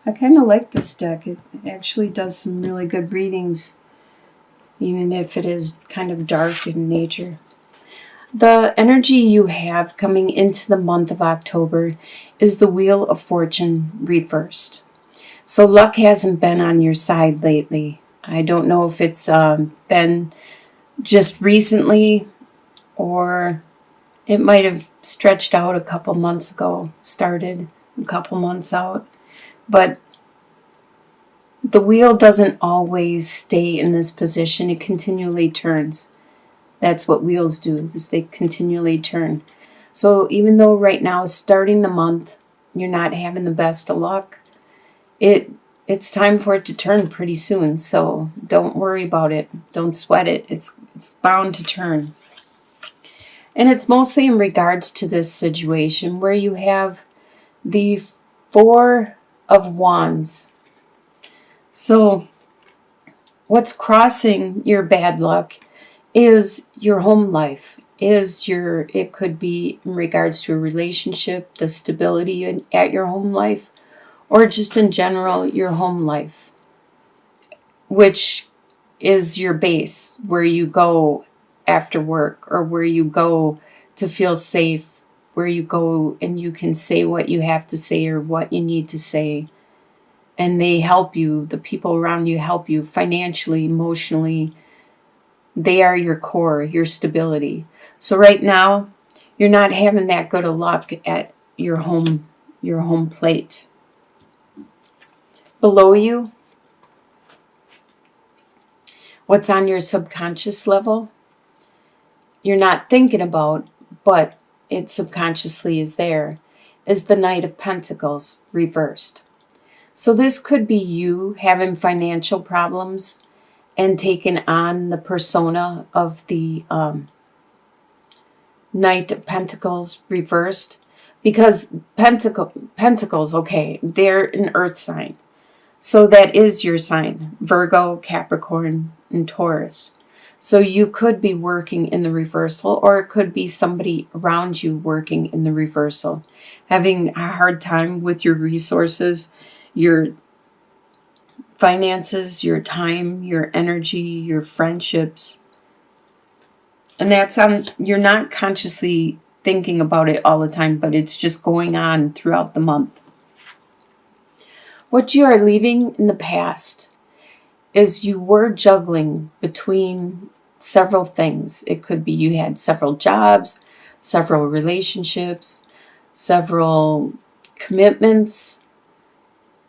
I kind of like this deck. It actually does some really good readings, even if it is kind of dark in nature. The energy you have coming into the month of October is the Wheel of Fortune reversed. So luck hasn't been on your side lately. I don't know if it's been just recently, or it might have stretched out a couple months ago, started a couple months out. But the wheel doesn't always stay in this position. It continually turns. That's what wheels do, is they continually turn. So even though right now, starting the month, you're not having the best of luck, it's time for it to turn pretty soon. So don't worry about it. Don't sweat it. It's bound to turn. And it's mostly in regards to this situation where you have the Four of Wands. So what's crossing your bad luck is your home life, it could be in regards to a relationship, the stability at your home life, or just in general, your home life, which is your base, where you go after work, or where you go to feel safe, where you go and you can say what you have to say or what you need to say. And they help you, the people around you help you financially, emotionally. They are your core, your stability. So right now, you're not having that good of luck at your home plate. Below you, what's on your subconscious level, you're not thinking about, but it subconsciously is there, is the Knight of Pentacles reversed. So this could be you having financial problems and taking on the persona of the Knight of Pentacles reversed. Because Pentacles, okay, they're an earth sign. So that is your sign, Virgo, Capricorn, and Taurus. So you could be working in the reversal, or it could be somebody around you working in the reversal, having a hard time with your resources, your finances, your time, your energy, your friendships. And that's you're not consciously thinking about it all the time, but it's just going on throughout the month. What you are leaving in the past is you were juggling between several things. It could be you had several jobs, several relationships, several commitments,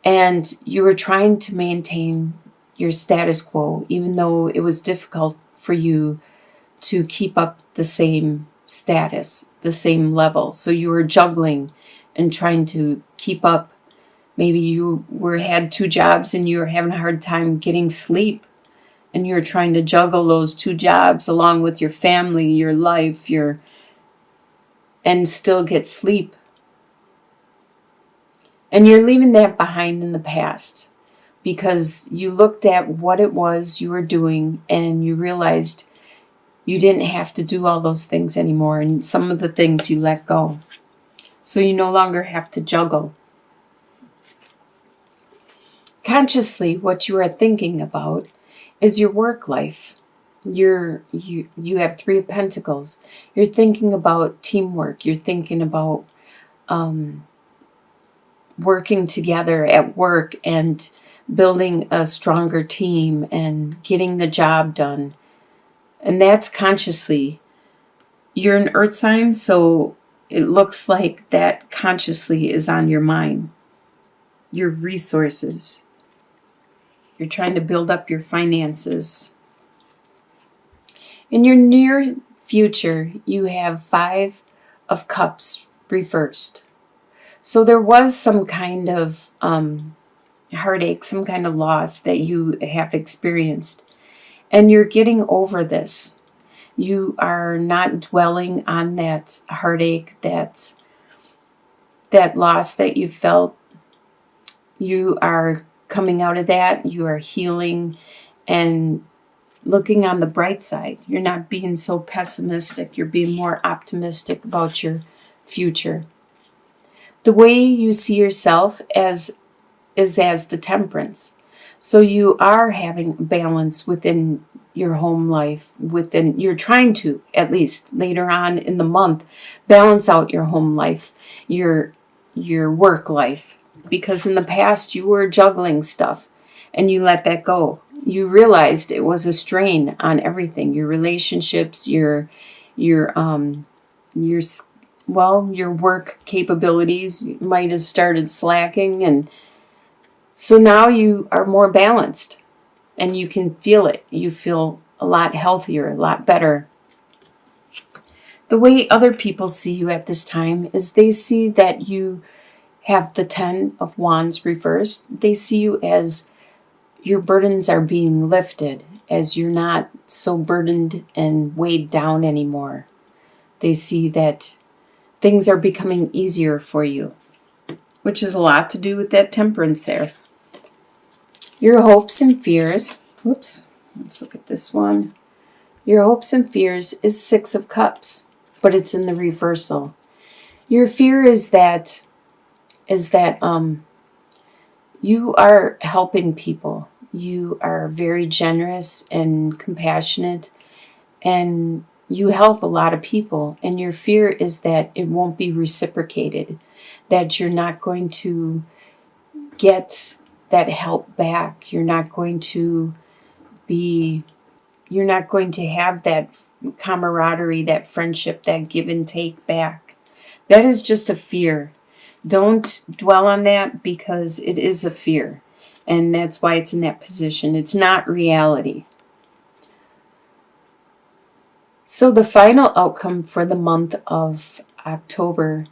and you were trying to maintain your status quo, even though it was difficult for you to keep up the same status, the same level. So you were juggling and trying to keep up. Maybe you had two jobs and you were having a hard time getting sleep, and you're trying to juggle those two jobs along with your family, your life, and still get sleep. And you're leaving that behind in the past because you looked at what it was you were doing and you realized you didn't have to do all those things anymore, and some of the things you let go. So you no longer have to juggle. Consciously, what you are thinking about is your work life. You have Three of Pentacles. You're thinking about teamwork. You're thinking about working together at work and building a stronger team and getting the job done. And that's consciously. You're an earth sign, so it looks like that consciously is on your mind. Your resources. You're trying to build up your finances. In your near future, you have Five of Cups reversed. So there was some kind of heartache, some kind of loss that you have experienced. And you're getting over this. You are not dwelling on that heartache, that loss that you felt. You are coming out of that. You are healing and looking on the bright side. You're not being so pessimistic. You're being more optimistic about your future. The way you see yourself as is as the temperance. So you are having balance within your home life, you're trying to, at least later on in the month, balance out your home life, your work life. Because in the past you were juggling stuff and you let that go. You realized it was a strain on everything, your relationships, your your your work capabilities might have started slacking, and so now you are more balanced and you can feel it. You feel a lot healthier, a lot better. The way other people see you at this time is they see that you have the 10 of Wands reversed. They see you as your burdens are being lifted, as you're not so burdened and weighed down anymore. They see that things are becoming easier for you, which is a lot to do with that temperance there. Your hopes and fears, whoops, let's look at this one. Your hopes and fears is 6 of Cups, but it's in the reversal. Your fear is that you are helping people. You are very generous and compassionate, and you help a lot of people. And your fear is that it won't be reciprocated, that you're not going to get that help back. You're not going to have that camaraderie, that friendship, that give and take back. That is just a fear. Don't dwell on that, because it is a fear. And that's why it's in that position. It's not reality. So the final outcome for the month of October,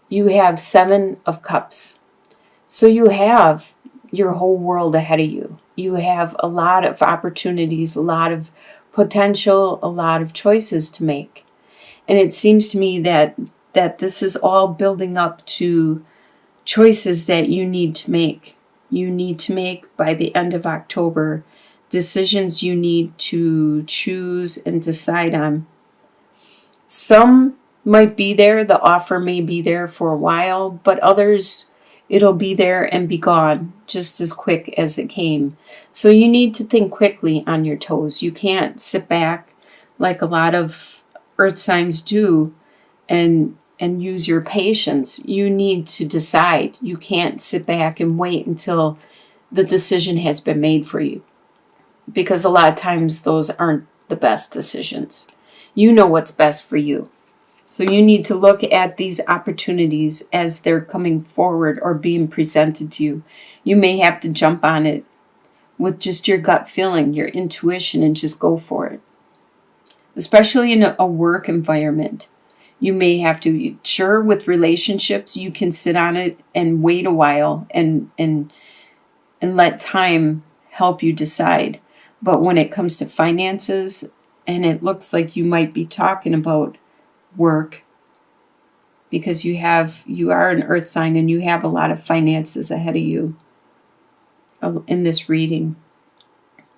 you have 7 of Cups. So you have your whole world ahead of you. You have a lot of opportunities, a lot of potential, a lot of choices to make. And it seems to me that this is all building up to choices that you need to make. You need to make by the end of October decisions you need to choose and decide on. Some might be there, the offer may be there for a while, but others, it'll be there and be gone just as quick as it came. So you need to think quickly on your toes. You can't sit back like a lot of earth signs do and use your patience. You need to decide. You can't sit back and wait until the decision has been made for you, because a lot of times those aren't the best decisions. You know what's best for you. So you need to look at these opportunities as they're coming forward or being presented to you. You may have to jump on it with just your gut feeling, your intuition, and just go for it. Especially in a work environment. You may have to, sure, with relationships, you can sit on it and wait a while and let time help you decide. But when it comes to finances, and it looks like you might be talking about work, because you are an earth sign and you have a lot of finances ahead of you in this reading.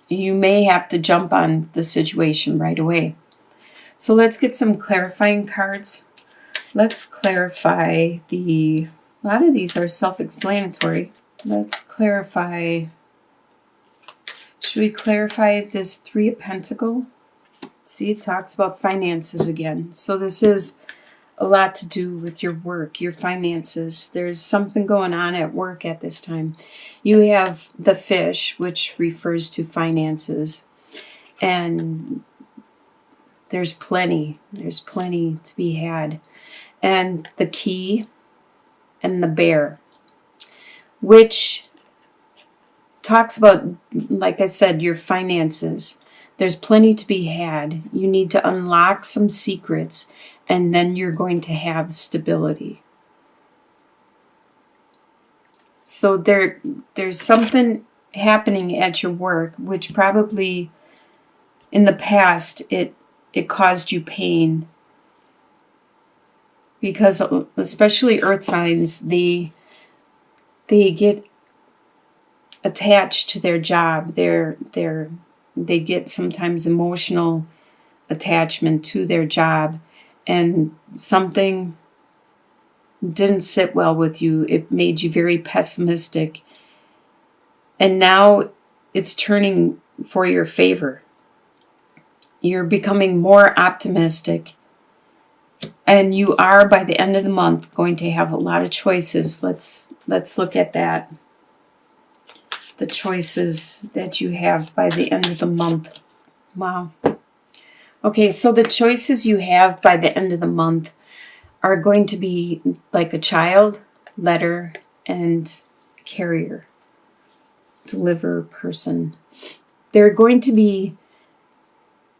You may have to jump on the situation right away. So let's get some clarifying cards. Let's clarify a lot of these are self-explanatory. Let's clarify, should we clarify this 3 of Pentacles? See, it talks about finances again. So this is a lot to do with your work, your finances. There's something going on at work at this time. You have the fish, which refers to finances. And there's plenty to be had. And the key and the bear, which talks about, like I said, your finances. There's plenty to be had. You need to unlock some secrets, and then you're going to have stability. So there's something happening at your work, which probably in the past it caused you pain. Because especially earth signs, they get attached to their job. They get sometimes emotional attachment to their job, and something didn't sit well with you. It made you very pessimistic. And now it's turning for your favor. You're becoming more optimistic. And you are, by the end of the month, going to have a lot of choices. Let's look at that. The choices that you have by the end of the month. Wow. Okay, so the choices you have by the end of the month are going to be like a child, letter, and carrier, deliver person. They're going to be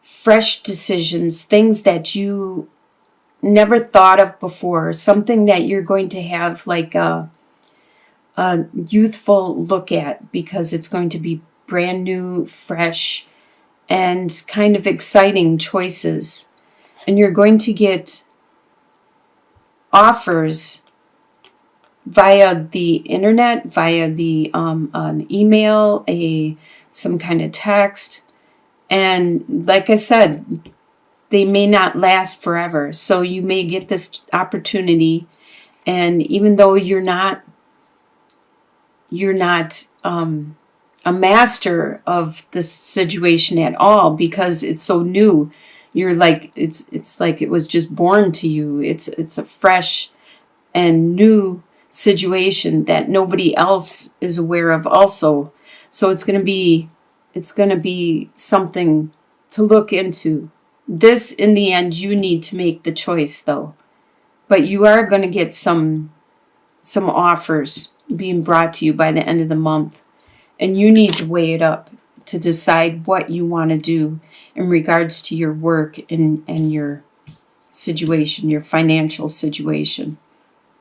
fresh decisions, things that you never thought of before, something that you're going to have like a youthful look at, because it's going to be brand new, fresh, and kind of exciting choices. And you're going to get offers via the internet, via the an email, some kind of text. And like I said, they may not last forever. So you may get this opportunity, and even though you're not a master of the situation at all, because it's so new, you're like, it's like it was just born to you. It's a fresh and new situation that nobody else is aware of also. So it's going to be something to look into. This, in the end, you need to make the choice though. But you are going to get some offers being brought to you by the end of the month. And you need to weigh it up to decide what you want to do in regards to your work and your situation, your financial situation.